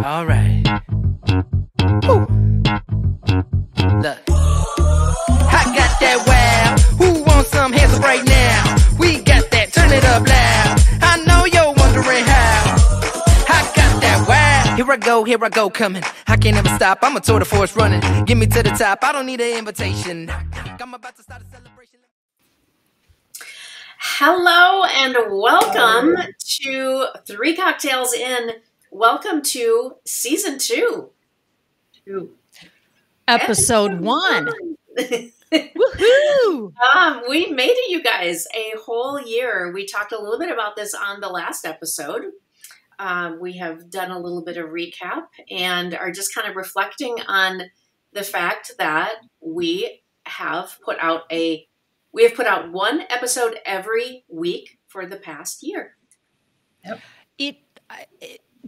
All right. Woo. Look. I got that wow. Who wants some hands up right now? We got that. Turn it up loud. I know you're wondering how. I got that wow. Here I go, coming. I can't ever stop. I'm a tour de force running. Get me to the top. I don't need an invitation. I'm about to start a celebration. Hello and welcome to Three Cocktails In. Welcome to season 2. Episode 1. Woohoo! We made it, you guys, a whole year. We talked a little bit about this on the last episode. We have done a little bit of recap and are just kind of reflecting on the fact that we have put out one episode every week for the past year. Yep.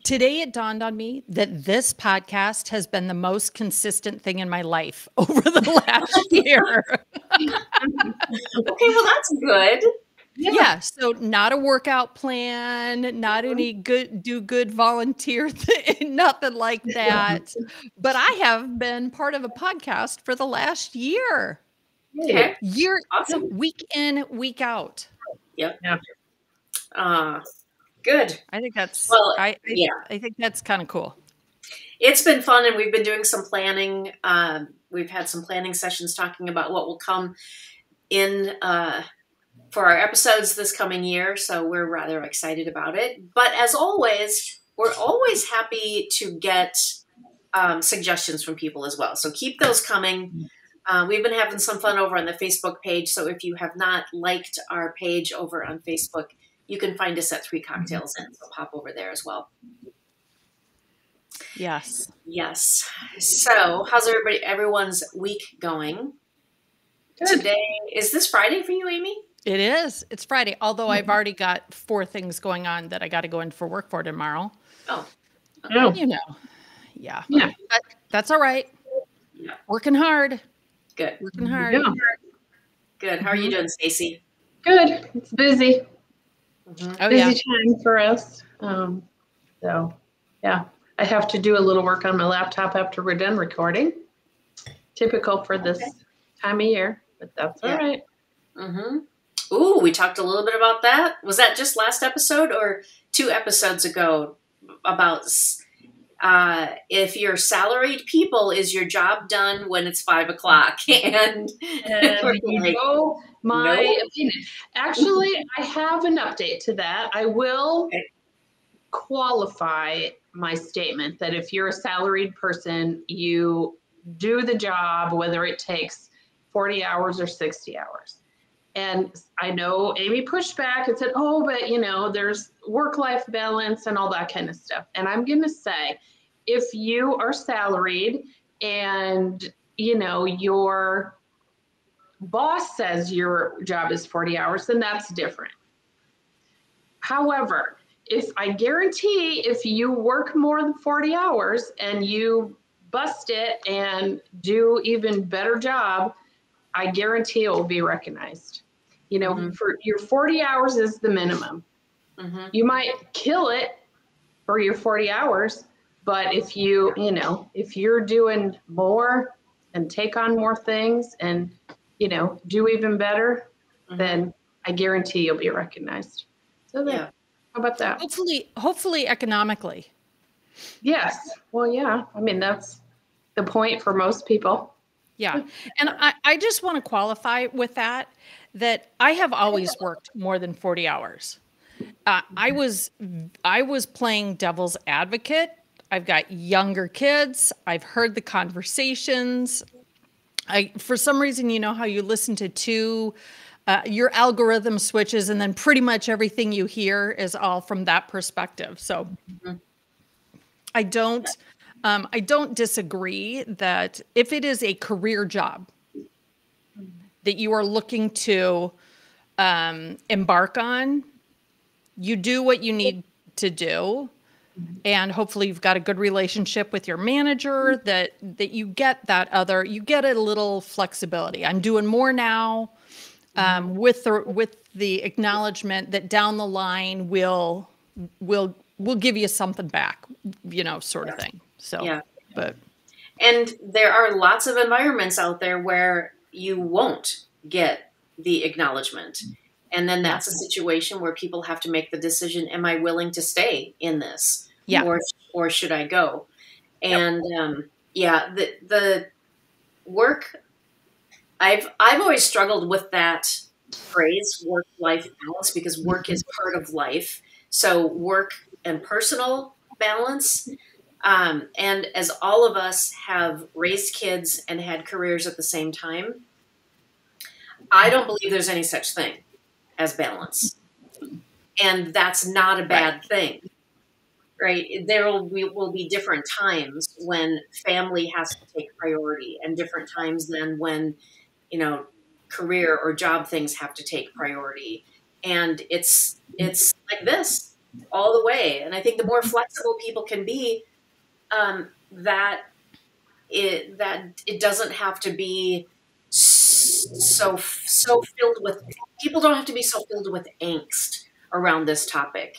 Today it dawned on me that this podcast has been the most consistent thing in my life over the last year. Okay, well, that's good. Yeah, so not a workout plan, not any good volunteer thing, nothing like that. But I have been part of a podcast for the last year. Okay. Awesome. Week in, week out. Yep. Good. I think that's I think that's kind of cool. It's been fun, and we've been doing some planning. We've had some planning sessions talking about what will come in for our episodes this coming year. So we're rather excited about it. But as always, we're always happy to get suggestions from people as well. So keep those coming. We've been having some fun over on the Facebook page. So if you have not liked our page over on Facebook, you can find us at Three Cocktails In. So pop over there as well. Yes. So how's everyone's week going? Good. Today, is this Friday for you, Amy? It is. It's Friday. Although I've already got 4 things going on that I got to go in for work for tomorrow. Oh. Okay. You know. Yeah. But that's all right. Yeah. Working hard. Good. Working hard. Yeah. Good. How are you doing, Stacy? Good. It's busy. Oh, busy time for us. So, yeah. I have to do a little work on my laptop after we're done recording. Typical for this time of year, but that's all right. Mm-hmm. Ooh, we talked a little bit about that. Was that just last episode or 2 episodes ago about if you're salaried people, is your job done when it's 5 o'clock? And you know my opinion. Actually, I have an update to that. I will qualify my statement that if you're a salaried person, you do the job, whether it takes 40 hours or 60 hours. And I know Amy pushed back and said, but there's work-life balance and all that kind of stuff. And I'm going to say, if you are salaried and, your boss says your job is 40 hours, then that's different. However, if you work more than 40 hours and you bust it and do even better job, I guarantee it will be recognized. For your 40 hours is the minimum. Mm-hmm. You might kill it for your 40 hours, but if if you're doing more and take on more things and, do even better, then I guarantee you'll be recognized. So how about that? Hopefully economically. Yes. Well, yeah. I mean, that's the point for most people. Yeah. And I just want to qualify with that I have always worked more than 40 hours. I was playing devil's advocate. I've got younger kids. I've heard the conversations. For some reason, you know how you listen to 2, your algorithm switches and then pretty much everything you hear is all from that perspective. So I don't disagree that if it is a career job that you are looking to embark on, you do what you need to do. And hopefully you've got a good relationship with your manager that you get you get a little flexibility. I'm doing more now with the acknowledgement that down the line we'll we'll give you something back, sort of thing. So, Yeah. but. And there are lots of environments out there where you won't get the acknowledgement. And then that's a situation where people have to make the decision, am I willing to stay in this? Yeah. Or should I go? And the work, I've always struggled with that phrase, work-life balance, because work is part of life. So work and personal balance. And as all of us have raised kids and had careers at the same time, I don't believe there's any such thing as balance. And that's not a bad thing, right? There will be different times when family has to take priority, and different times then when, career or job things have to take priority. And it's like this all the way. And I think the more flexible people can be, that it doesn't have to be so filled with, people don't have to be so filled with angst around this topic.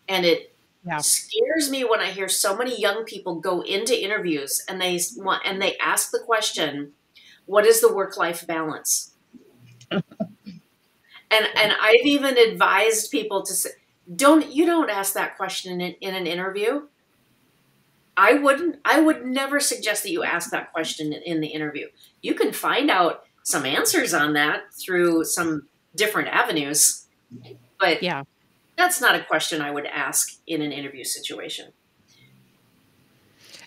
And it scares me when I hear so many young people go into interviews and they ask the question, what is the work-life balance? And I've even advised people to say, don't ask that question in an interview. I would never suggest that you ask that question in the interview. You can find out some answers on that through some different avenues, but that's not a question I would ask in an interview situation.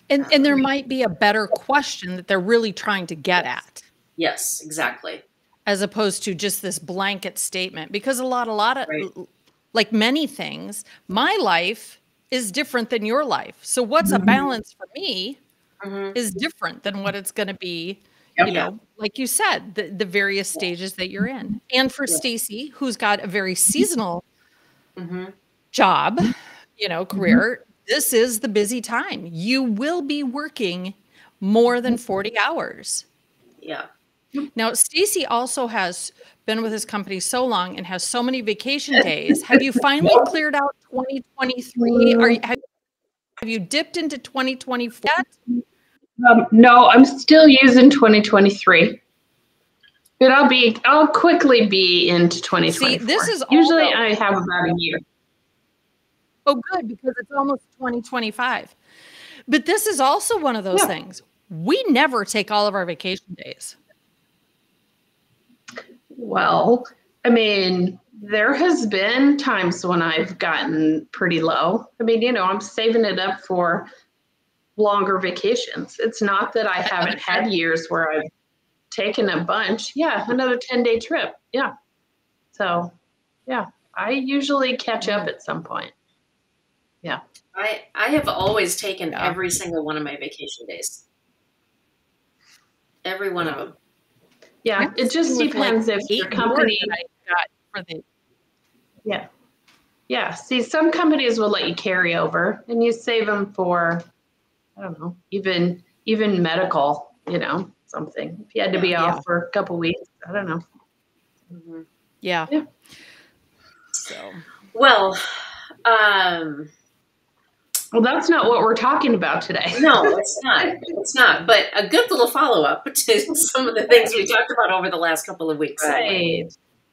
And there might be a better question that they're really trying to get at. Yes, exactly. As opposed to just this blanket statement, because a lot of, like many things, my life is different than your life. So what's a balance for me is different than what it's going to be, like you said, the various stages that you're in. And for Stacy, who's got a very seasonal job, career, this is the busy time. You will be working more than 40 hours. Yeah. Now, Stacy also has been with his company so long and has so many vacation days. Have you finally cleared out 2023? Have you dipped into 2024 yet? No, I'm still using 2023. But I'll quickly be into 2024. See, this is usually I have about a year. Oh, good, because it's almost 2025. But this is also one of those things. We never take all of our vacation days. Well, I mean, there has been times when I've gotten pretty low. I mean, I'm saving it up for longer vacations. It's not that I haven't had years where I've taken a bunch. Yeah, another 10-day trip. Yeah. So, I usually catch up at some point. Yeah. I have always taken every single one of my vacation days. Every one of them. Yeah, it just depends if your company. Yeah. See, some companies will let you carry over, and you save them for, I don't know, even medical, something. If you had to be off for a couple weeks, I don't know. Yeah. So, well, well, that's not what we're talking about today. No, it's not. It's not. But a good little follow-up to some of the things we talked about over the last couple of weeks. Right.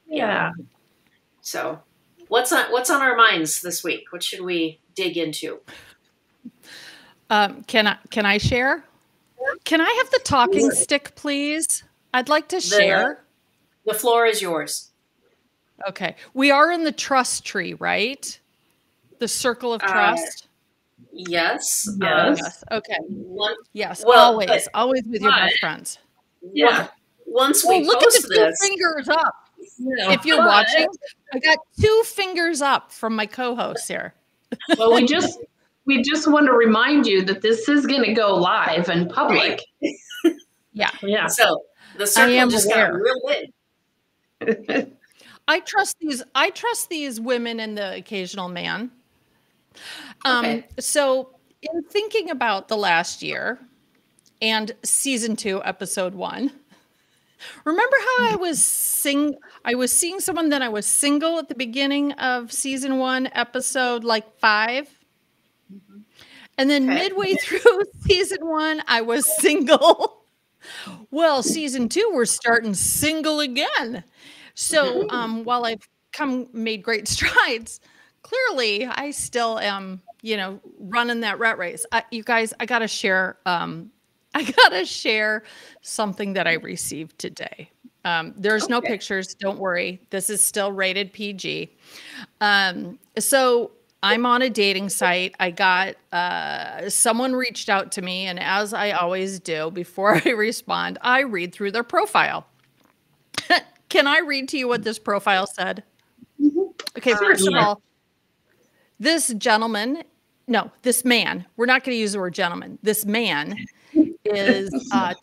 Yeah. So, what's on our minds this week? What should we dig into? Can I share? Can I have the talking stick, please? I'd like to share. The floor is yours. Okay. We are in the trust tree, right? The circle of trust. Yes. Yes. Okay. Yes. Well, always with your best friends. Yeah. Once we look post at the 2 this, fingers up. If you're watching, I got 2 fingers up from my co-host here. Well, we just want to remind you that this is going to go live in public. Yeah. So the circle just got real big. I trust these women and the occasional man. So in thinking about the last year and season 2, episode 1, remember how I was seeing someone that I was single at the beginning of season 1, episode 5? And then midway through season 1, I was single. Well, season 2, we're starting single again. So while I've made great strides, clearly I still am, running that rat race. You guys, I gotta share something that I received today. There's no pictures. Don't worry. This is still rated PG. So I'm on a dating site. I got someone reached out to me, and as I always do, before I respond, I read through their profile. Can I read to you what this profile said? Okay, first of all, this man, we're not going to use the word gentleman. This man is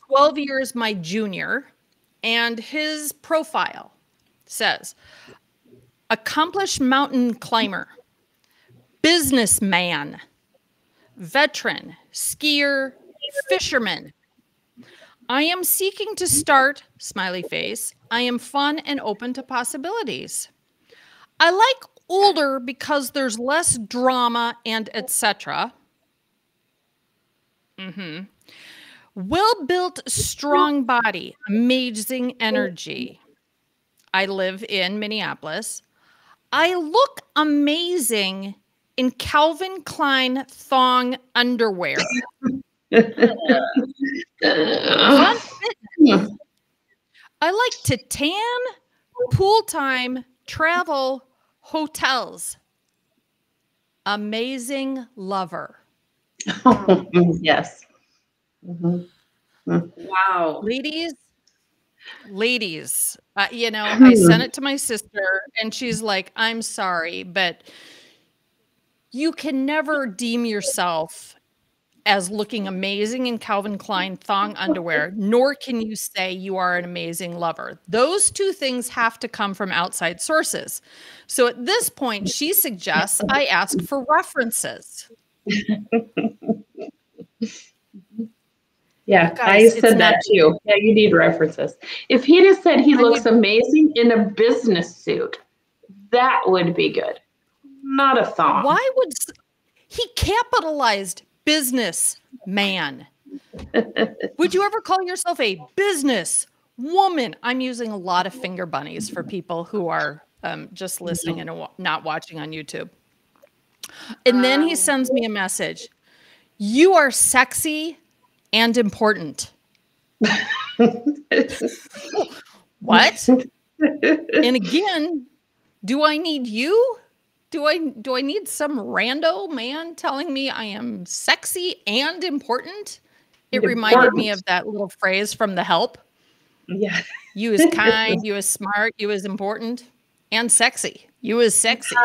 12 years my junior, and his profile says, accomplished mountain climber, businessman, veteran, skier, fisherman. I am seeking to start, smiley face. I am fun and open to possibilities. I like older because there's less drama and etc. Well-built, strong body, amazing energy. I live in Minneapolis. I look amazing in Calvin Klein thong underwear. Fun fitness. I like to tan, pool time, travel, hotels. Amazing lover. Yes. Wow. Ladies, I sent it to my sister and she's like, I'm sorry, but you can never deem yourself as looking amazing in Calvin Klein thong underwear, nor can you say you are an amazing lover. Those two things have to come from outside sources. So at this point, she suggests I ask for references. Yeah, Guys, I said that too. Yeah, you need references. If he just said he looks amazing in a business suit, that would be good. Not a thong. Why would he capitalized business man? Would you ever call yourself a business woman? I'm using a lot of finger bunnies for people who are just listening and not watching on YouTube. And then he sends me a message. You are sexy and important. What? And again, do I need you? Do I need some rando man telling me I am sexy and important? It reminded me of that little phrase from The Help. Yeah. You is kind, you is smart, you is important, and sexy. You is sexy.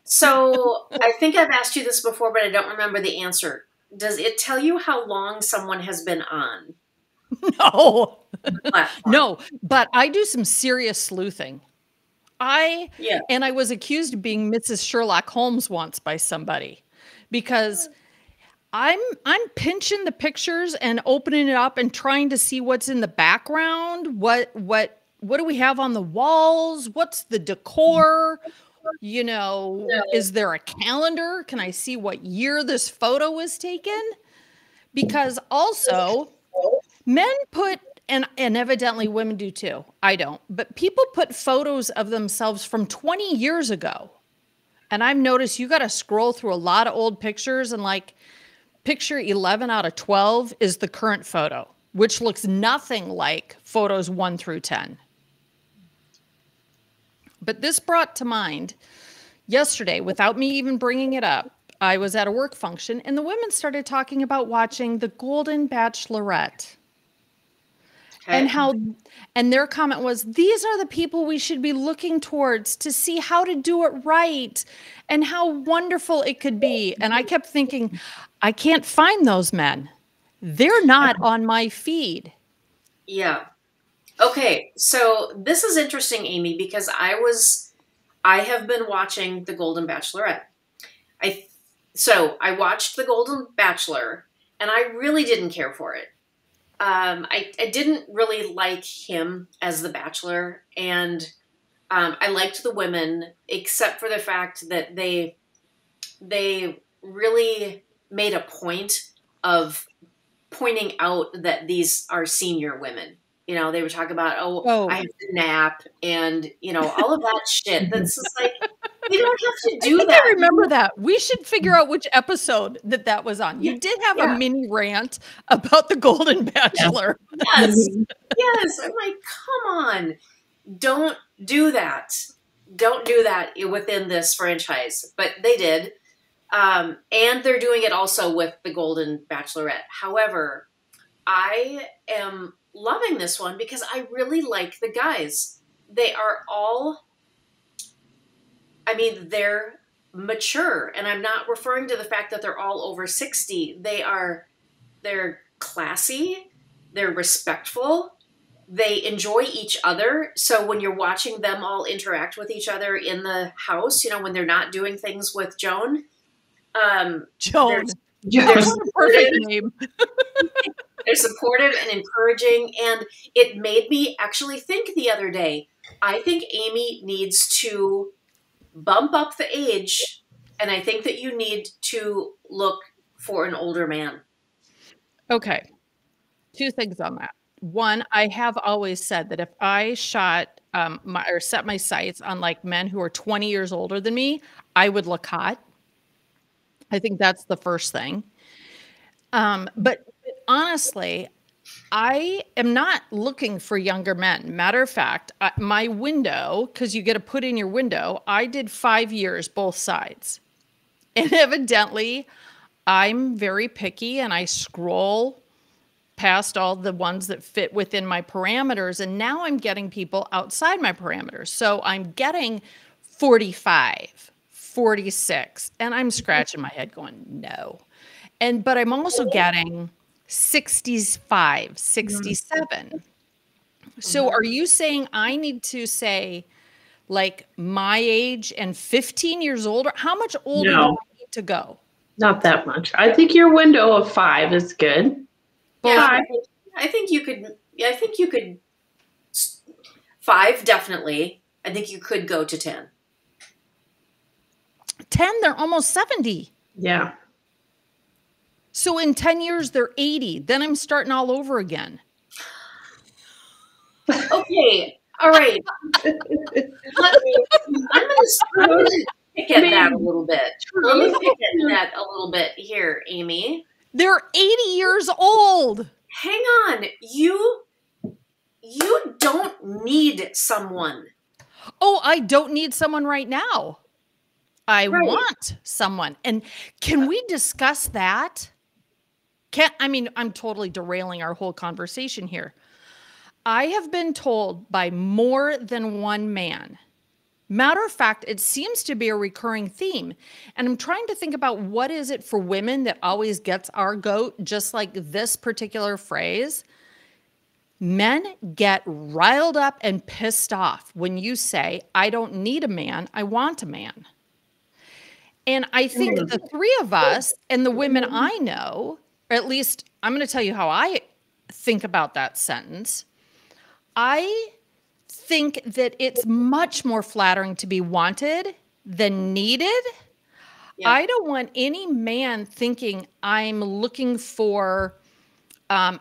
So I think I've asked you this before, but I don't remember the answer. Does it tell you how long someone has been on? No. No, but I do some serious sleuthing. And I was accused of being Mrs. Sherlock Holmes once by somebody because I'm pinching the pictures and opening it up and trying to see what's in the background. What do we have on the walls? What's the decor? Is there a calendar? Can I see what year this photo was taken? Because also men put, and evidently women do too. I don't, but people put photos of themselves from 20 years ago. And I've noticed you got to scroll through a lot of old pictures, and like picture 11 out of 12 is the current photo, which looks nothing like photos 1 through 10. But this brought to mind yesterday, without me even bringing it up, I was at a work function and the women started talking about watching the Golden Bachelorette. Okay. And their comment was, these are the people we should be looking towards to see how to do it right and how wonderful it could be. And I kept thinking, I can't find those men. They're not on my feed. Yeah. Okay. So this is interesting, Amy, because I have been watching the Golden Bachelorette. So I watched the Golden Bachelor and I really didn't care for it. I didn't really like him as the Bachelor, and I liked the women, except for the fact that they really made a point of pointing out that these are senior women. You know, they were talking about, I have to nap and, you know, all of that shit. That's just like, you don't have to do that. I remember that. We should figure out which episode that was on. You did have a mini rant about the Golden Bachelor. Yes. Yes. I'm like, come on. Don't do that. Don't do that within this franchise. But they did. And they're doing it also with the Golden Bachelorette. However, I am loving this one because I really like the guys. They are all, I mean, they're mature. And I'm not referring to the fact that they're all over 60. They're classy. They're respectful. They enjoy each other. So when you're watching them all interact with each other in the house, you know, when they're not doing things with Joan, Joan. They're Perfect name. They're supportive and encouraging, and it made me actually think the other day, I think Amy needs to bump up the age, and I think that you need to look for an older man. Okay. 2 things on that. One, I have always said that if I shot or set my sights on like men who are 20 years older than me, I would look hot. I think that's the first thing. But honestly, I am not looking for younger men. Matter of fact, my window, because you get to put in your window, I did 5 years, both sides. And evidently, I'm very picky and I scroll past all the ones that fit within my parameters. And now I'm getting people outside my parameters. So I'm getting 45, 46, and I'm scratching my head going, no. But I'm also getting 65, 67. So are you saying I need to say like my age and 15 years older? How much older do I need to go? Not that much. I think your window of 5 is good. Yeah, I think you could. I think you could. 5 definitely. I think you could go to 10. 10, they're almost 70. Yeah. So in 10 years, they're 80. Then I'm starting all over again. Okay. All right. I'm going to pick at that a little bit. Let me pick at that a little bit here, Amy. They're 80 years old. Hang on. You don't need someone. Oh, I don't need someone right now. I want someone. And can we discuss that? I'm totally derailing our whole conversation here. I have been told by more than one man. Matter of fact, it seems to be a recurring theme. And I'm trying to think about what is it for women that always gets our goat, just like this particular phrase. Men get riled up and pissed off when you say, I don't need a man, I want a man. And I think the three of us and the women I know, or at least I'm going to tell you how I think about that sentence. I think that it's much more flattering to be wanted than needed. Yeah. I don't want any man thinking I'm looking for a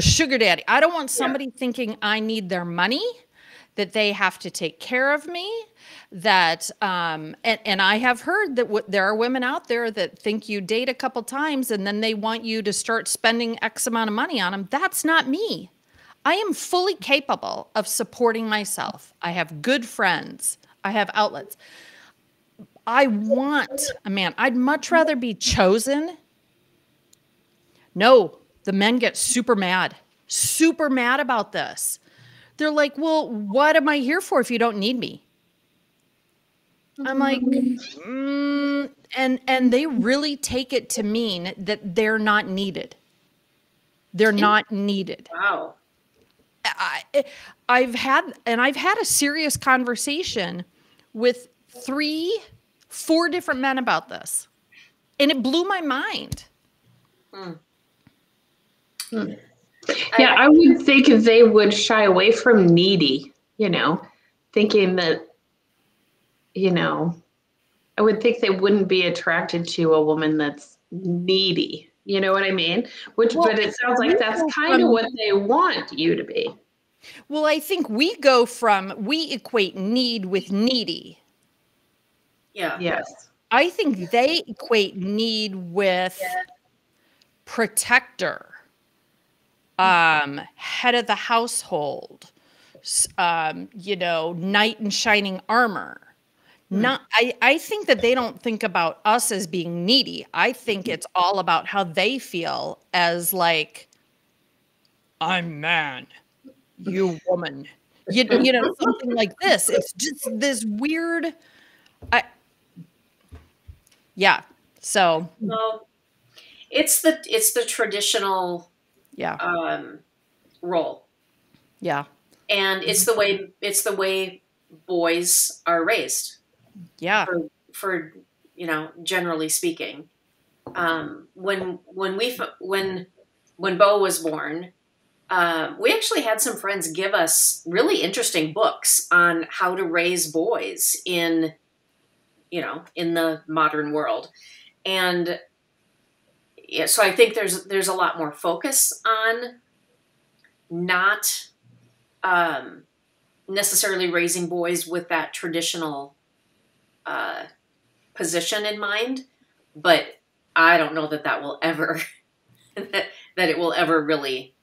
sugar daddy. I don't want somebody thinking I need their money, that they have to take care of me, that, and I have heard that there are women out there that think you date a couple times and then they want you to start spending X amount of money on them. That's not me. I am fully capable of supporting myself. I have good friends. I have outlets. I want a man. I'd much rather be chosen. No, the men get super mad about this. They're like, well, what am I here for if you don't need me? I'm like, and they really take it to mean that they're not needed. They're not needed. Wow. I've had a serious conversation with 4 different men about this, and it blew my mind. Yeah, I would think they would shy away from needy, thinking that I would think they wouldn't be attracted to a woman that's needy. You know what I mean? But it sounds like that's kind of what they want you to be. Well, I think we equate need with needy. Yeah. Yes. I think they equate need with protector, head of the household, knight in shining armor. I think that they don't think about us as being needy. I think it's all about how they feel as like, I'm man, you woman, something like this. It's just this weird, So, well, it's the traditional, role. Yeah. And it's the way boys are raised. Yeah. For generally speaking, when Bo was born, we actually had some friends give us really interesting books on how to raise boys in the modern world. And so I think there's a lot more focus on not necessarily raising boys with that traditional position in mind, but I don't know that will ever that it will ever really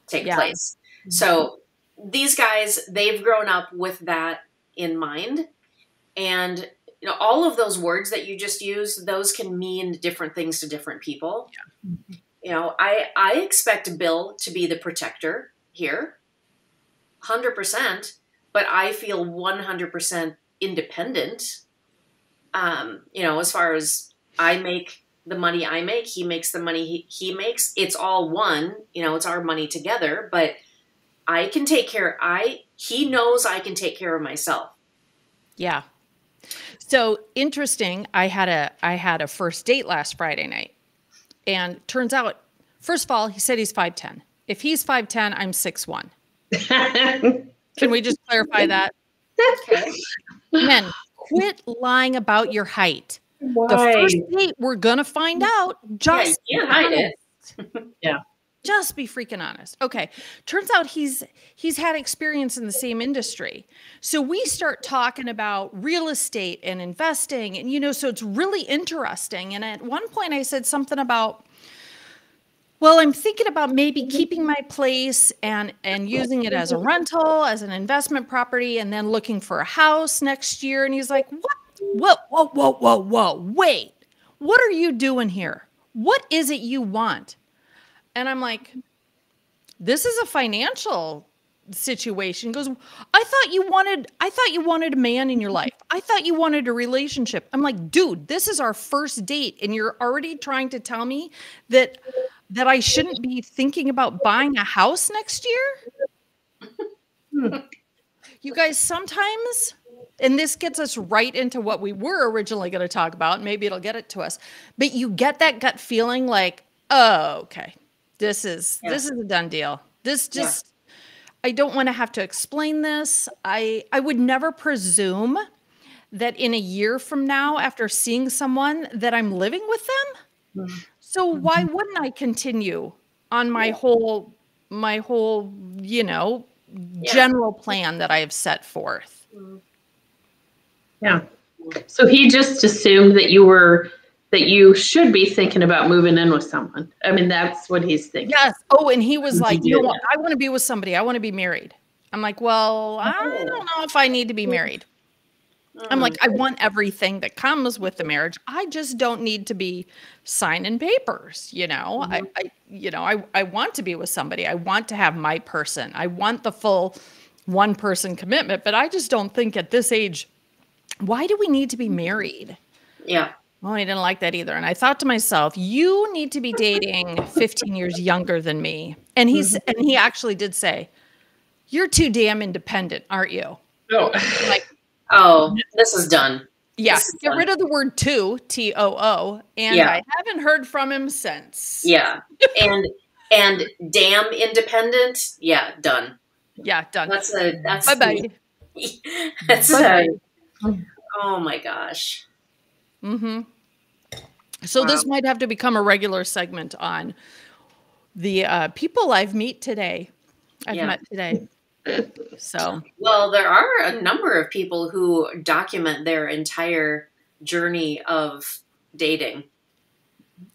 take place. So these guys, they've grown up with that in mind, and all of those words that you just used, those can mean different things to different people. I expect Bill to be the protector here, 100%, but I feel 100% independent. As far as I make the money I make, he makes the money he makes. It's all one, it's our money together, but I can take care. He knows I can take care of myself. Yeah. So interesting. I had a first date last Friday night, and turns out, first of all, he said he's 5'10". If he's 5'10", I'm 6'1". Can we just clarify that? Okay. Men, quit lying about your height. Why? The first date, we're gonna find out. Just you can't hide it. Yeah. Just be freaking honest. Okay. Turns out he's had experience in the same industry. So we start talking about real estate and investing, and so it's really interesting. And at one point I said something about, well, I'm thinking about maybe keeping my place and using it as a rental, as an investment property, and then looking for a house next year. And he's like, what? Whoa. Wait, what are you doing here? What is it you want? And I'm like, this is a financial situation. He goes, I thought you wanted a man in your life. I thought you wanted a relationship. I'm like, dude, this is our first date, and you're already trying to tell me that I shouldn't be thinking about buying a house next year? You guys, sometimes, and this gets us right into what we were originally going to talk about, maybe it'll get it to us, but you get that gut feeling like, oh, okay, this is a done deal. I don't want to have to explain this. I would never presume that in a year from now, after seeing someone, that I'm living with them. So why wouldn't I continue on my whole, general plan that I have set forth? Yeah. So he just assumed that you should be thinking about moving in with someone. I mean, that's what he's thinking. Yes. Oh, and he was like, you know what? I want to be with somebody. I want to be married. I'm like, well, I don't know if I need to be married. I'm like, I want everything that comes with the marriage. I just don't need to be signing papers. I want to be with somebody. I want to have my person. I want the full one person commitment, but I just don't think at this age, why do we need to be married? Yeah. Well, I didn't like that either. And I thought to myself, you need to be dating 15 years younger than me. And he actually did say, you're too damn independent, aren't you? Oh. Like, oh, this is done. Yeah. Get rid of the word too, T-O-O. And I haven't heard from him since. Yeah. And damn independent. Yeah. Done. Yeah. Done. That's bye-bye. That's bye-bye. Oh my gosh. Mm-hmm. So this might have to become a regular segment on the people I've met today. So, well, there are a number of people who document their entire journey of dating.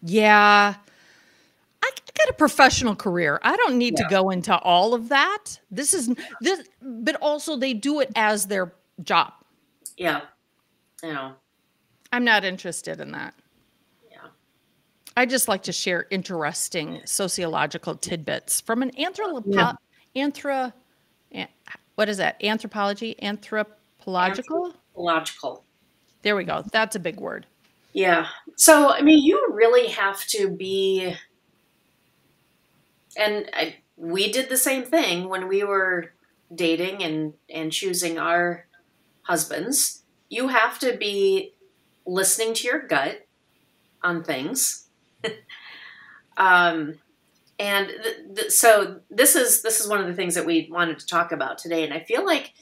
yeah, I got a professional career. I don't need to go into all of that. This, but also they do it as their job. Yeah. You know. I'm not interested in that. Yeah. I just like to share interesting sociological tidbits from an what is that? Anthropological? Anthropological. There we go. That's a big word. Yeah. So, I mean, you really have to be, and we did the same thing when we were dating and choosing our husbands. You have to be listening to your gut on things. And so this is one of the things that we wanted to talk about today. And I feel like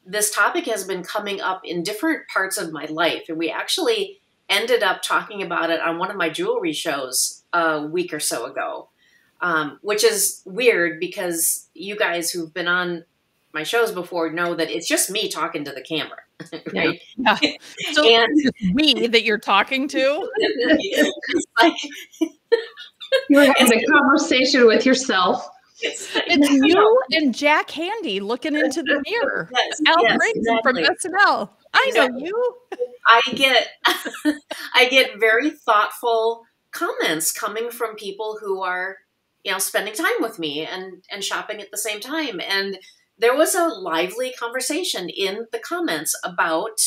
this topic has been coming up in different parts of my life. And we actually ended up talking about it on one of my jewelry shows a week or so ago, which is weird because you guys who've been on my shows before know that it's just me talking to the camera, right? Yeah. So and we that you're talking to, it's like you're having a conversation with yourself. It's you and Jack Handy looking into the mirror. Yes, Al yes, Grayson exactly. from SNL. I know you. I get very thoughtful comments coming from people who are, spending time with me and shopping at the same time. And there was a lively conversation in the comments about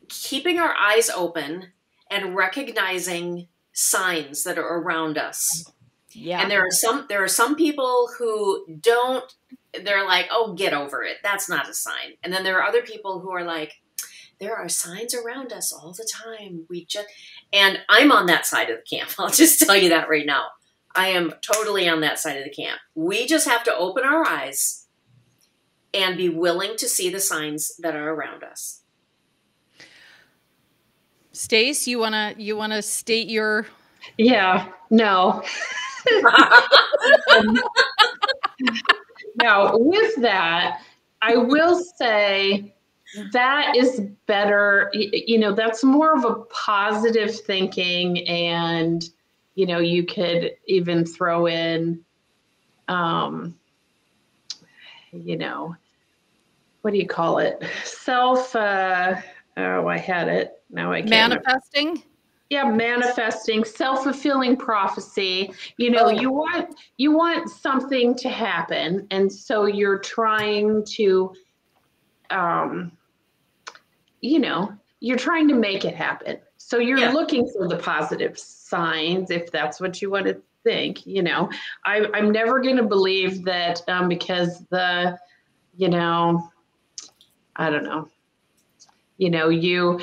keeping our eyes open and recognizing signs that are around us. Yeah. And there are some people who don't, they're like, oh, get over it. That's not a sign. And then there are other people who are like, there are signs around us all the time. And I'm on that side of the camp. I'll just tell you that right now. I am totally on that side of the camp. We just have to open our eyes and be willing to see the signs that are around us. Stace, you wanna state your? Yeah, no. Now, with that, I will say that is better. That's more of a positive thinking, and you could even throw in, what do you call it? I had it. Now I can't. Manifesting? Yeah, manifesting, self-fulfilling prophecy. You want something to happen, and so you're trying to, you're trying to make it happen. So you're looking for the positive signs, if that's what you want to think. I'm never going to believe that because I don't know. You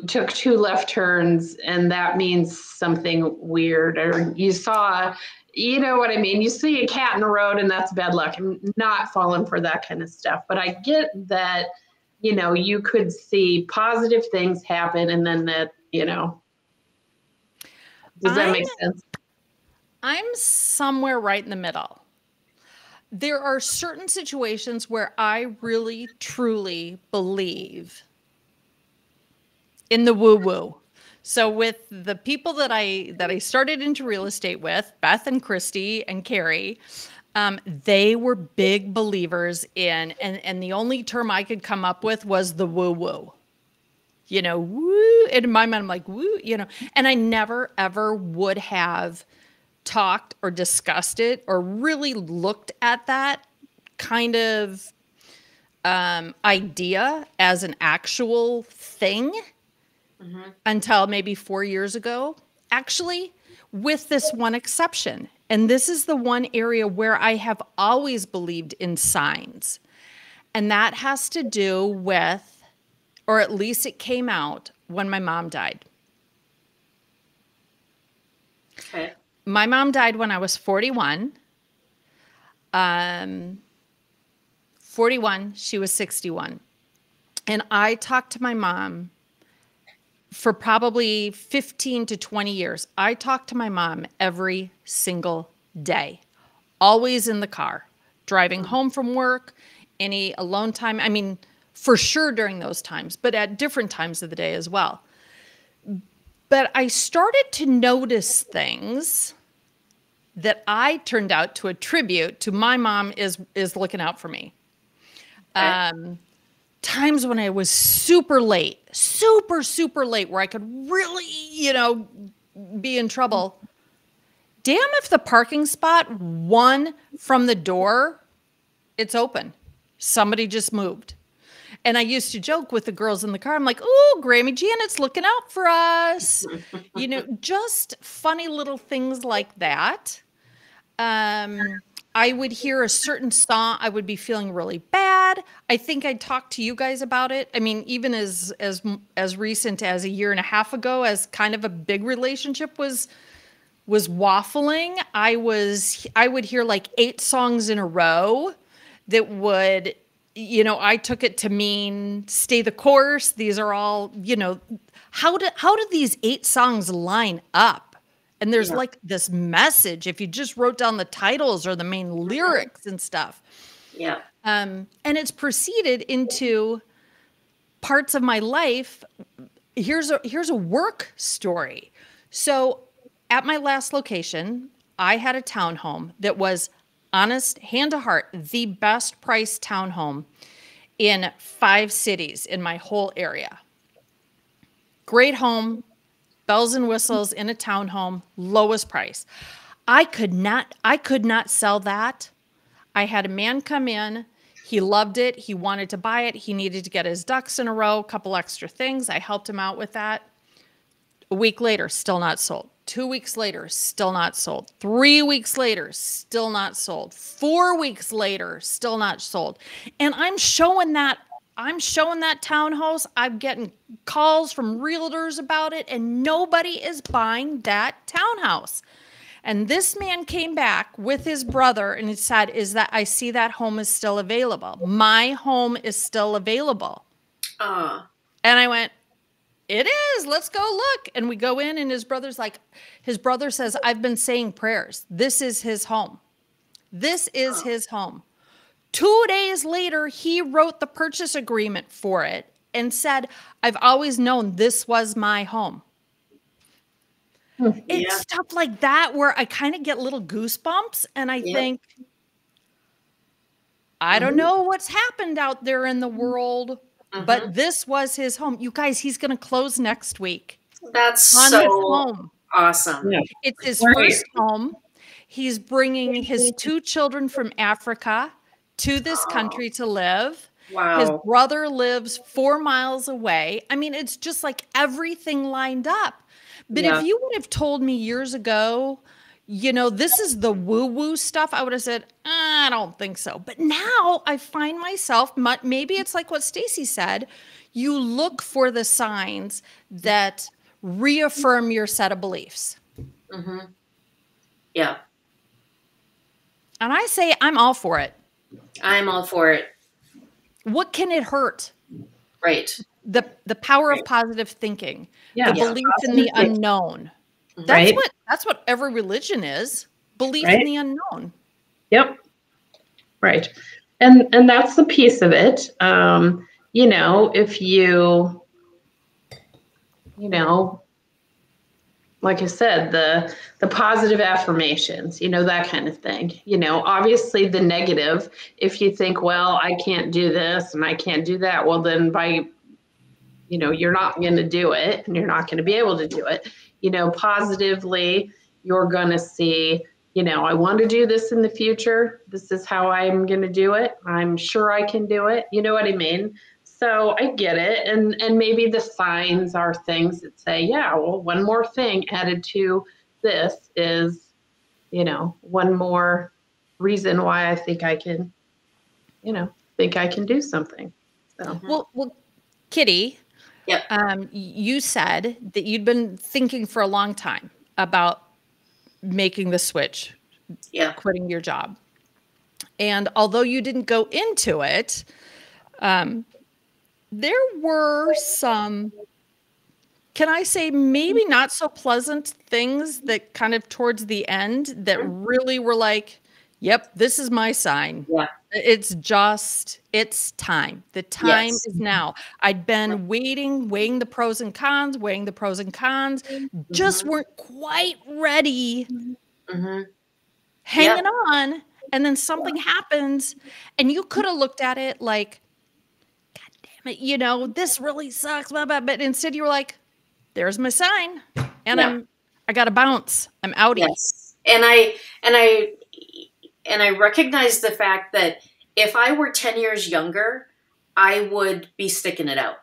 took 2 left turns and that means something weird, or you saw, what I mean? You see a cat in the road and that's bad luck. I'm not falling for that kind of stuff, but I get that, you could see positive things happen and then that, does that make sense? I'm somewhere right in the middle. There are certain situations where I really, truly believe in the woo-woo. So with the people that I started into real estate with, Beth and Christy and Carrie, they were big believers in, and the only term I could come up with was the woo-woo. Woo, and in my mind, I'm like, woo, and I never, ever would have talked or discussed it or really looked at that kind of idea as an actual thing. Mm-hmm. Until maybe 4 years ago, actually, with this one exception. And this is the one area where I have always believed in signs. And that has to do with, or at least it came out when my mom died. Okay. My mom died when I was 41. 41, she was 61. And I talked to my mom for probably 15 to 20 years. I talked to my mom every single day, always in the car, driving home from work, any alone time. I mean, for sure during those times, but at different times of the day as well. But I started to notice things that I turned out to attribute to my mom is looking out for me. Times when I was super late, super late, where I could really, be in trouble. Damn if the parking spot, one from the door, it's open. Somebody just moved. And I used to joke with the girls in the car. I'm like, "Oh, Grammy Janet's looking out for us." Just funny little things like that. I would hear a certain song. I would be feeling really bad. I think I talked to you guys about it. I mean, even as recent as a year and a half ago, as kind of a big relationship was waffling, I would hear like 8 songs in a row that would, I took it to mean stay the course. These are all, how do these 8 songs line up? And there's like this message if you just wrote down the titles or the main lyrics and stuff. Yeah. And it's proceeded into parts of my life. Here's a work story. So at my last location, I had a townhome that was, honest, hand to heart, the best priced townhome in 5 cities in my whole area. Great home, bells and whistles in a townhome, lowest price. I could not sell that. I had a man come in. He loved it. He wanted to buy it. He needed to get his ducks in a row, a couple extra things. I helped him out with that. A week later, still not sold. 2 weeks later, still not sold. 3 weeks later, still not sold. 4 weeks later, still not sold. And I'm showing that townhouse. I'm getting calls from realtors about it, and nobody is buying that townhouse. And this man came back with his brother and he said, I see that home is still available. My home is still available. And I went, it is. Let's go look. And we go in and his brother says, I've been saying prayers. This is his home. This is his home. 2 days later, he wrote the purchase agreement for it and said, I've always known this was my home. It's stuff like that where I kind of get little goosebumps and I think, I don't know what's happened out there in the world, but this was his home. You guys, he's going to close next week. That's on so his home. Awesome. Yeah. It's his first home. He's bringing his 2 children from Africa to this country to live. Wow. His brother lives 4 miles away. I mean, it's just like everything lined up. But if you would have told me years ago, this is the woo-woo stuff, I would have said, I don't think so. But now I find myself, maybe it's like what Stacy said, you look for the signs that reaffirm your set of beliefs. Yeah. And I say, I'm all for it. I'm all for it. What can it hurt? Right. The power of positive thinking, Yeah. the belief in the unknown. Right. That's what every religion is. Belief in the unknown. Yep. Right. And that's the piece of it. If you like I said, the positive affirmations, that kind of thing, obviously the negative, if you think, well, I can't do this and I can't do that, well, then you're not going to do it and you're not going to be able to do it. Positively, you're going to see, I want to do this in the future. This is how I'm going to do it. I'm sure I can do it. You know what I mean? So I get it. And maybe the signs are things that say, yeah, well, one more thing added to this is, one more reason why I think I can, do something. So. Well, Kitty, Yep. You said that you'd been thinking for a long time about making the switch, quitting your job. And although you didn't go into it, there were some, can I say, maybe not so pleasant things that kind of towards the end that really were like, yep, this is my sign. Yeah. It's time. The time is now. I'd been weighing the pros and cons, just weren't quite ready, hanging on. And then something happens and you could have looked at it like, God damn it, you know, this really sucks. Blah, blah. But instead you were like, there's my sign, and I got to bounce. I'm outie. Yes. And I recognize the fact that if I were 10 years younger, I would be sticking it out.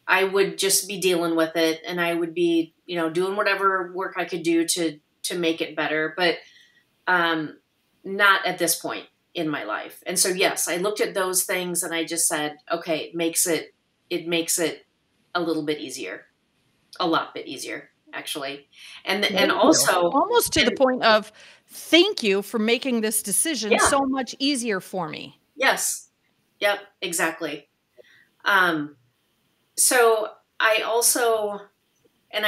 I would just be dealing with it, and I would be, you know, doing whatever work I could do to make it better. But not at this point in my life. And so, yes, I looked at those things and I just said, okay, it makes it a little bit easier. A lot bit easier, actually. And also almost to the point of thank you for making this decision so much easier for me. Yes. Yep, exactly. So I also, and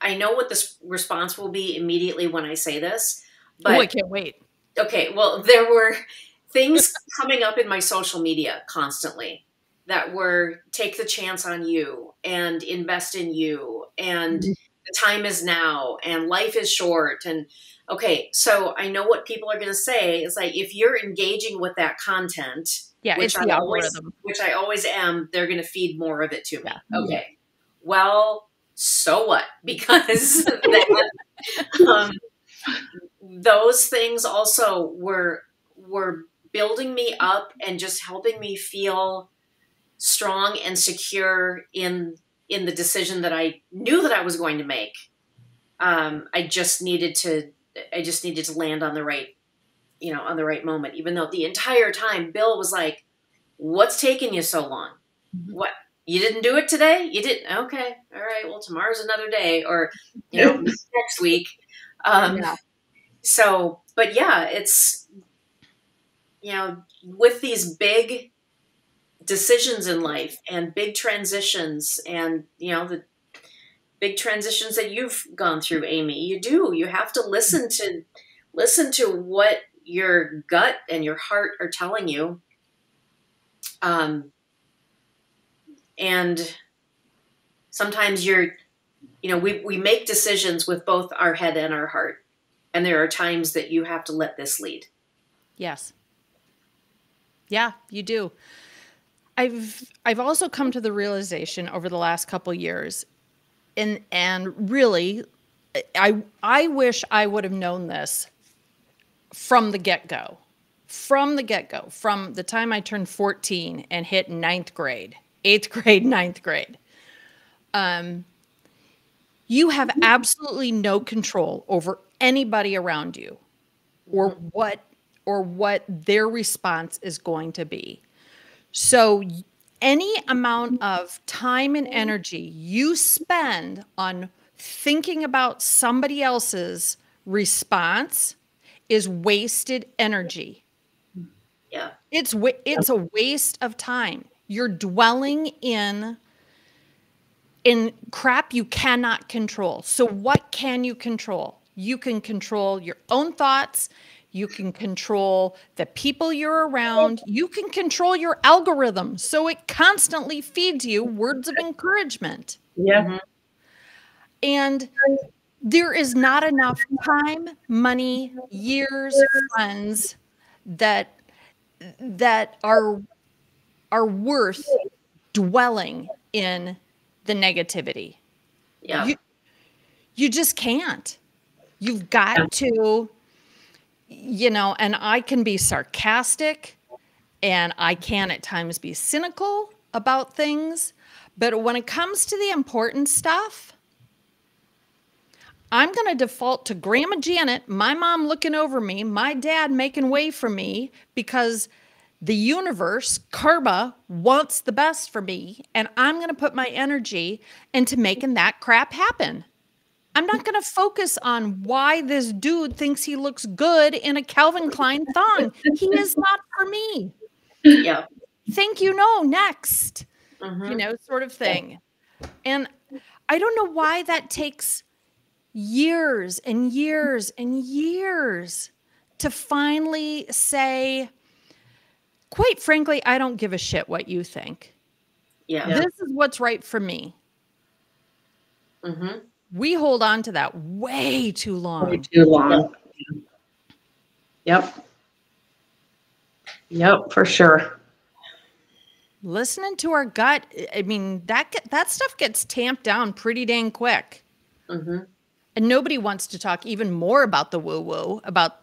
I know what this response will be immediately when I say this, but I can't wait. Okay. Well, there were things coming up in my social media constantly that were take the chance on you and invest in you and the time is now and life is short. And okay, so I know what people are going to say is like, if you're engaging with that content, it's the algorithm, which I always am, they're going to feed more of it to me. Yeah. Okay. Well, so what? Because those things also were building me up and just helping me feel strong and secure in the decision that I knew that I was going to make. I just needed to land on the right, you know, on the right moment, even though the entire time Bill was like, what's taking you so long? What, you didn't do it today? You didn't? Okay. All right. Well, tomorrow's another day, or, you know, next week. So, but yeah, it's, you know, with these big decisions in life and big transitions and, you know, the big transitions that you've gone through, Amy, you have to listen to what your gut and your heart are telling you. And sometimes we make decisions with both our head and our heart. And there are times that you have to let this lead. Yes. Yeah, you do. I've also come to the realization over the last couple of years, and really, I wish I would have known this from the get-go. From the time I turned 14 and hit 8th grade, 9th grade. You have absolutely no control over anybody around you or what their response is going to be. So any amount of time and energy you spend on thinking about somebody else's response is wasted energy. Yeah. It's a waste of time. You're dwelling in crap you cannot control. So what can you control? You can control your own thoughts. You can control the people you're around. You can control your algorithm. So it constantly feeds you words of encouragement. Yeah. Mm-hmm. And there is not enough time, money, years, funds that are worth dwelling in the negativity. Yeah. You just can't. You've got to, you know, and I can be sarcastic and I can at times be cynical about things. But when it comes to the important stuff, I'm going to default to Grandma Janet, my mom looking over me, my dad making way for me, because the universe, karma, wants the best for me, and I'm going to put my energy into making that crap happen. I'm not going to focus on why this dude thinks he looks good in a Calvin Klein thong. He is not for me. Yeah. think you know, next, Mm-hmm. sort of thing. And I don't know why that takes years and years and years to finally say, quite frankly, I don't give a shit what you think. Yeah. This is what's right for me. Mm-hmm. We hold on to that way too Way long. too long. Yep. Yep, for sure. Listening to our gut, I mean, that stuff gets tamped down pretty dang quick. Mm-hmm. And nobody wants to talk even more about the woo-woo, about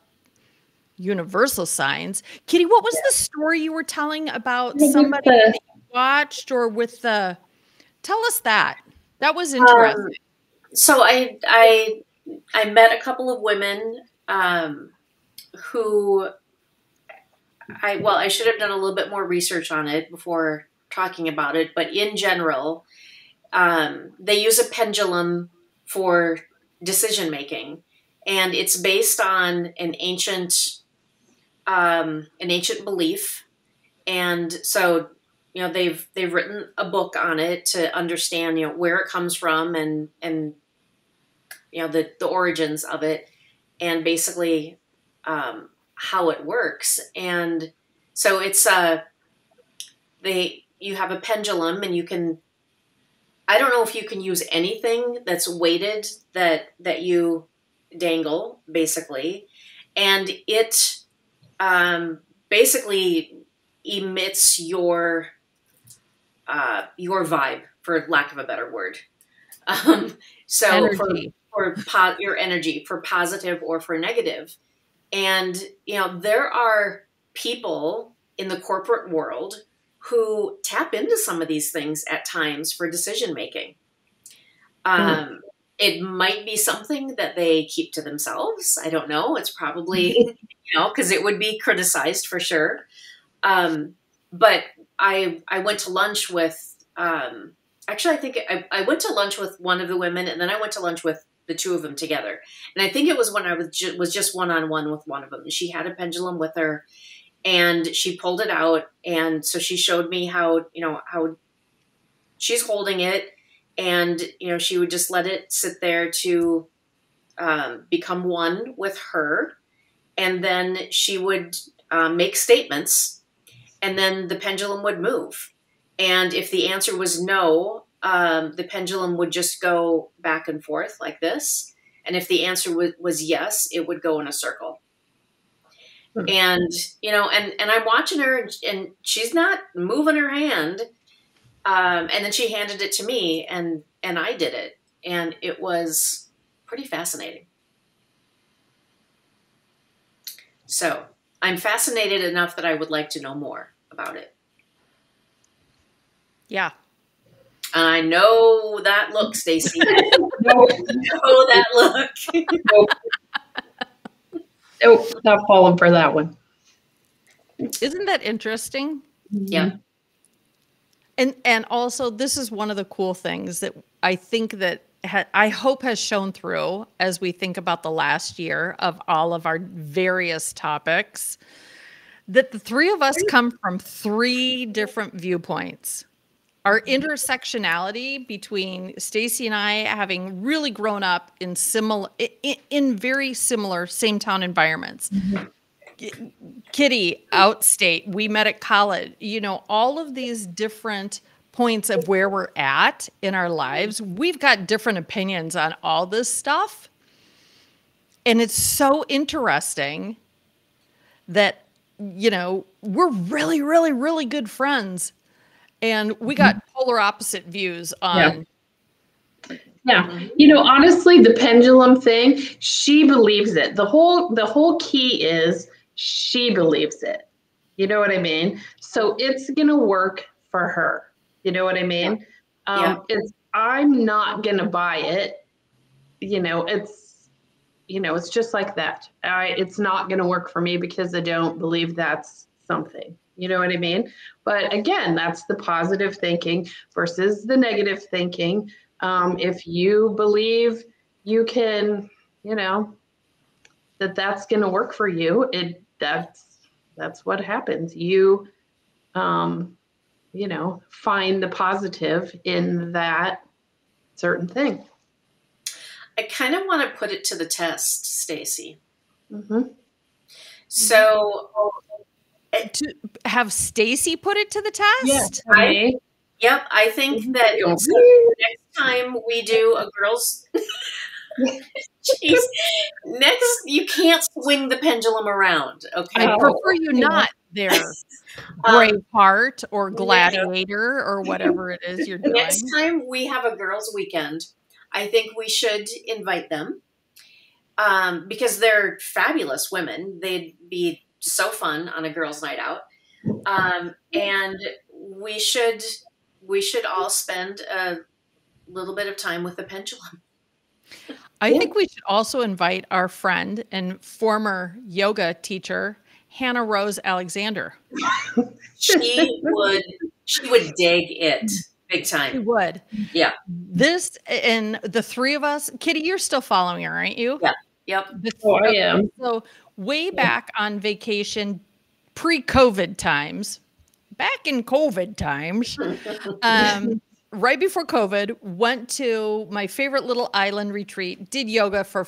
universal signs. Kitty, what was the story you were telling about somebody that you watched, or with the, tell us that. That was interesting. So I met a couple of women who I should have done a little bit more research on it before talking about it, but in general, they use a pendulum for decision making, and it's based on an ancient belief. And so, they've written a book on it to understand, where it comes from, and the origins of it, and basically how it works. And so it's you have a pendulum, and you can, I don't know if you can use anything that's weighted that you dangle, basically, and it basically emits your vibe, for lack of a better word. So Energy. for your energy, for positive or for negative. And there are people in the corporate world who tap into some of these things at times for decision making. It might be something that they keep to themselves. I don't know. It's probably, because it would be criticized for sure. But I went to lunch with, actually, I think I went to lunch with one of the women, and then I went to lunch with the two of them together. And I think it was when I was just one-on-one with one of them. She had a pendulum with her, and she pulled it out. And so she showed me how she's holding it, and, she would just let it sit there to become one with her. And then she would make statements, and then the pendulum would move. And if the answer was no, the pendulum would just go back and forth like this. And if the answer was yes, it would go in a circle. And, and I'm watching her, and she's not moving her hand. And then she handed it to me, and I did it. And it was pretty fascinating. So I'm fascinated enough that I would like to know more about it. Yeah. And I know that look, Stacy. I know that look. Nope, not falling for that one. Isn't that interesting? Yeah. And also, this is one of the cool things that I think that I hope has shown through as we think about the last year of all of our various topics, that the three of us come from three different viewpoints. Our intersectionality between Stacy and I, having really grown up in very similar same town environments. Mm-hmm. Kitty, outstate, we met at college, all of these different points of where we're at in our lives. We've got different opinions on all this stuff. And it's so interesting that, we're really, really, really good friends. And we got polar opposite views on. Yeah. Honestly, the pendulum thing, she believes it. The whole key is she believes it. You know what I mean? So it's going to work for her. You know what I mean? I'm not going to buy it. It's just like that. It's not going to work for me because I don't believe that's something. You know what I mean? But again, that's the positive thinking versus the negative thinking. If you believe you can, that's going to work for you, that's what happens. You you know, find the positive in that certain thing. I kind of want to put it to the test, Stacy. Mm-hmm. So To have Stacy put it to the test? Yep, I think that next time we do a girls, jeez, next you can't swing the pendulum around. Okay, I prefer you not there, Braveheart or Gladiator or whatever it is you're doing. Next time we have a girls' weekend, I think we should invite them because they're fabulous women. They'd be so fun on a girls' night out, and we should all spend a little bit of time with the pendulum. I think we should also invite our friend and former yoga teacher, Hannah Rose Alexander. She would dig it big time. She would. Yeah. This and the three of us, Kitty, you're still following her, aren't you? Yeah. Yep. I am. So way back on vacation, pre-COVID times, back in COVID times, right before COVID, went to my favorite little island retreat, did yoga for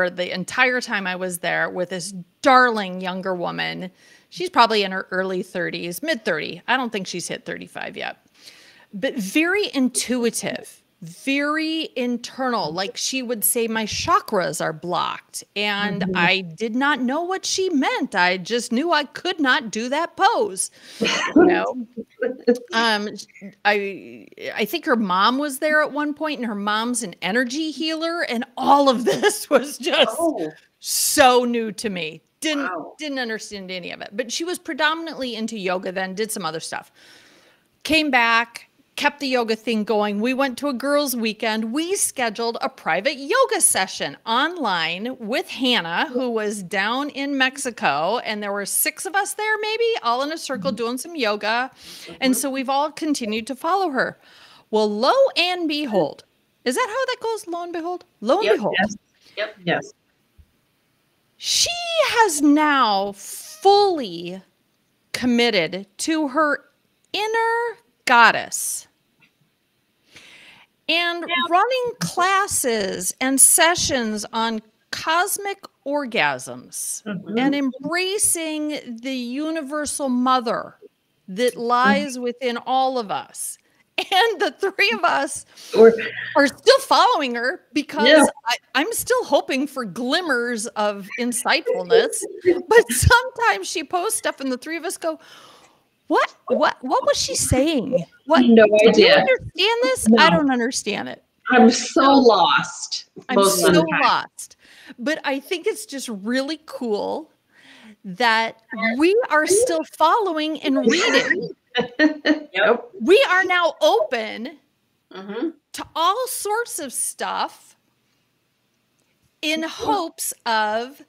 the entire time I was there with this darling younger woman. She's probably in her early 30s, mid 30. I don't think she's hit 35 yet, but very intuitive, very internal. Like she would say, my chakras are blocked. And I did not know what she meant. I just knew I could not do that pose. You know? I think her mom was there at one point, and her mom's an energy healer. And all of this was just so new to me. Didn't understand any of it. But she was predominantly into yoga then, did some other stuff. Came back, kept the yoga thing going. We went to a girls' weekend. We scheduled a private yoga session online with Hannah, who was down in Mexico. And there were 6 of us there, maybe, all in a circle doing some yoga. And so we've all continued to follow her. Well, lo and behold, is that how that goes? Lo and behold? Lo and behold. Yes. Yep. Yes. She has now fully committed to her inner goddess and running classes and sessions on cosmic orgasms and embracing the universal mother that lies within all of us. And the 3 of us are still following her because I'm still hoping for glimmers of insightfulness. But sometimes she posts stuff and the 3 of us go, What was she saying? What? No idea. Do you understand this? No. I don't understand it. I'm so lost. I'm so lost. But I think it's just really cool that we are still following and reading. Yep. We are now open to all sorts of stuff in hopes of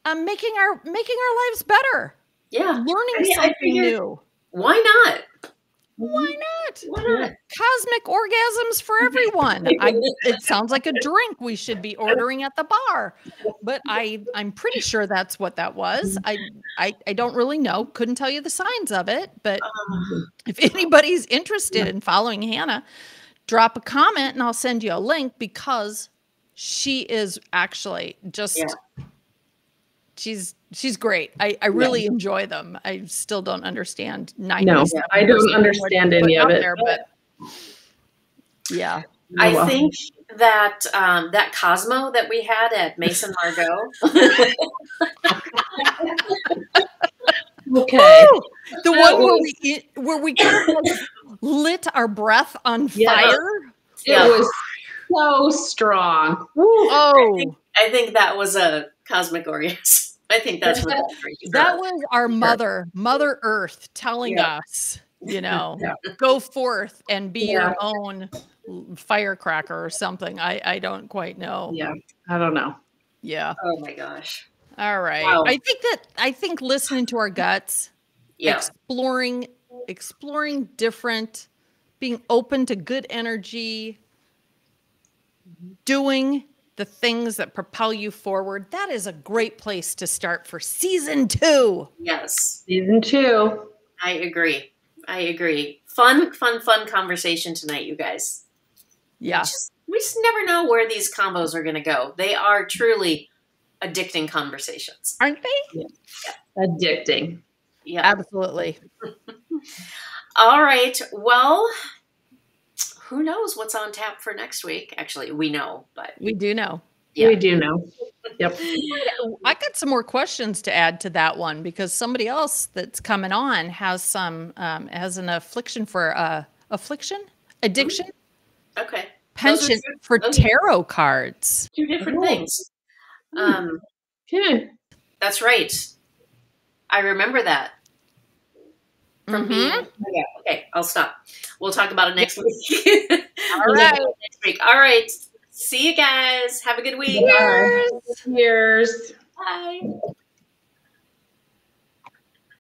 making our lives better. Yeah. Learning something new. Why not? Why not? Why not? Cosmic orgasms for everyone. It sounds like a drink we should be ordering at the bar, but I'm pretty sure that's what that was. I don't really know. Couldn't tell you the signs of it, but if anybody's interested in following Hannah, drop a comment and I'll send you a link because she is actually just she's great. I really enjoy them. I still don't understand 90%. No, I don't understand any of it. There, but yeah. I think that that Cosmo that we had at Mason Margot. Okay. The one where we kind of like lit our breath on fire. It was so strong. Oh, I think that was a cosmic orgasm. I think that's what that was our Mother Earth telling us, go forth and be your own firecracker or something. I don't quite know. Yeah, I don't know. Yeah. Oh my gosh. All right. Wow. I think listening to our guts, exploring different, being open to good energy, doing the things that propel you forward. That is a great place to start for season 2. Yes. Season 2. I agree. I agree. Fun conversation tonight, you guys. Yeah. We just never know where these combos are going to go. They are truly addicting conversations. Aren't they? Yeah. Addicting. Yeah. Absolutely. All right. Well, who knows what's on tap for next week? Actually, we know, but We do know. yeah. We do know. Yep. I got some more questions to add to that one because somebody else that's coming on has has an addiction, Okay. penchant for tarot cards. Two different things. Good. That's right. I remember that. From being, yeah. Okay, I'll stop. We'll talk about it next week. All right. Next week. All right. See you guys. Have a good week. Cheers. Bye.